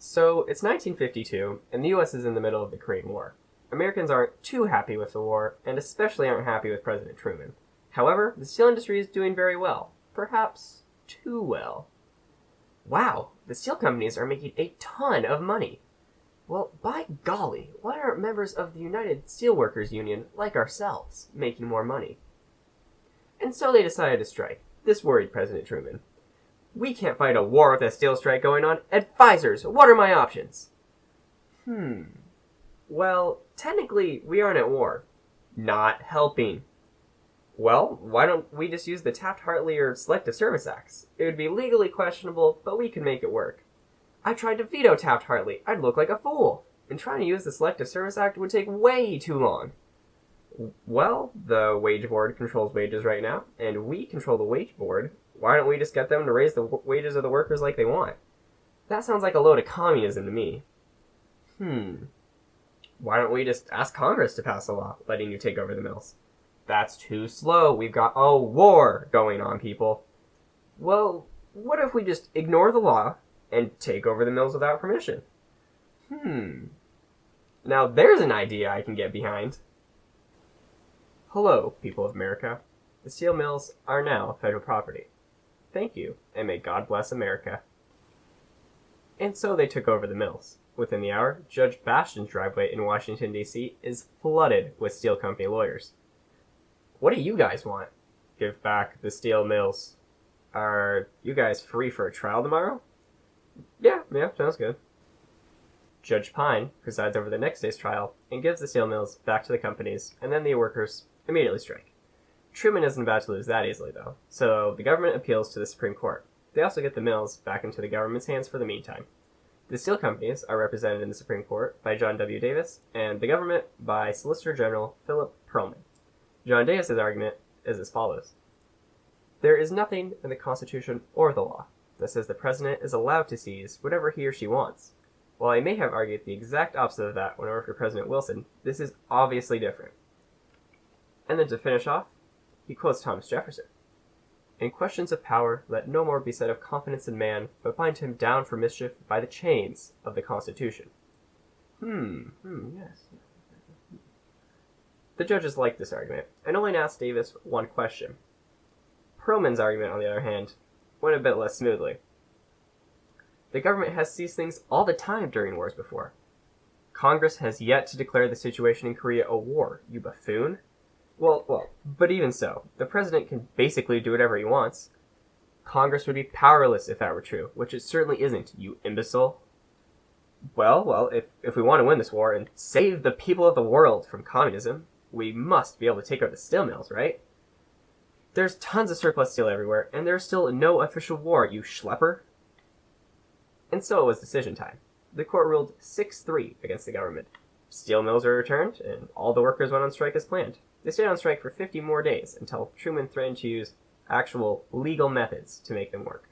So, it's 1952, and the US is in the middle of the Korean War. Americans aren't too happy with the war, and especially aren't happy with President Truman. However, the steel industry is doing very well. Perhaps too well. Wow, the steel companies are making a ton of money. Well, by golly, why aren't members of the United Steelworkers Union, like ourselves, making more money? And so they decided to strike. This worried President Truman. We can't fight a war with a steel strike going on. Advisors, what are my options? Well, technically, we aren't at war. Not helping. Well, why don't we just use the Taft-Hartley or Selective Service Acts? It would be legally questionable, but we can make it work. I tried to veto Taft-Hartley. I'd look like a fool. And trying to use the Selective Service Act would take way too long. Well, the Wage Board controls wages right now, and we control the Wage Board. Why don't we just get them to raise the wages of the workers like they want? That sounds like a load of communism to me. Why don't we just ask Congress to pass a law letting you take over the mills? That's too slow. We've got a war going on, people. Well, what if we just ignore the law and take over the mills without permission? Now there's an idea I can get behind. Hello, people of America. The steel mills are now federal property. Thank you, and may God bless America. And so they took over the mills. Within the hour, Judge Bastian's driveway in Washington, D.C. is flooded with steel company lawyers. What do you guys want? Give back the steel mills. Are you guys free for a trial tomorrow? Yeah, sounds good. Judge Pine presides over the next day's trial and gives the steel mills back to the companies, and then the workers immediately strike. Truman isn't about to lose that easily, though, so the government appeals to the Supreme Court. They also get the mills back into the government's hands for the meantime. The steel companies are represented in the Supreme Court by John W. Davis, and the government by Solicitor General Philip Perlman. John Davis's argument is as follows. There is nothing in the Constitution or the law that says the president is allowed to seize whatever he or she wants. While I may have argued the exact opposite of that when I worked for President Wilson, this is obviously different. And then to finish off, he quotes Thomas Jefferson. In questions of power, let no more be said of confidence in man, but bind him down for mischief by the chains of the Constitution. Yes. The judges liked this argument, and only asked Davis one question. Perlman's argument, on the other hand, went a bit less smoothly. The government has seized things all the time during wars before. Congress has yet to declare the situation in Korea a war, you buffoon. Well, but even so, the president can basically do whatever he wants. Congress would be powerless if that were true, which it certainly isn't, you imbecile. Well, if we want to win this war and save the people of the world from communism, we must be able to take over the steel mills, right? There's tons of surplus steel everywhere, and there's still no official war, you schlepper. And so it was decision time. The court ruled 6-3 against the government. Steel mills were returned, and all the workers went on strike as planned. They stayed on strike for 50 more days until Truman threatened to use actual legal methods to make them work.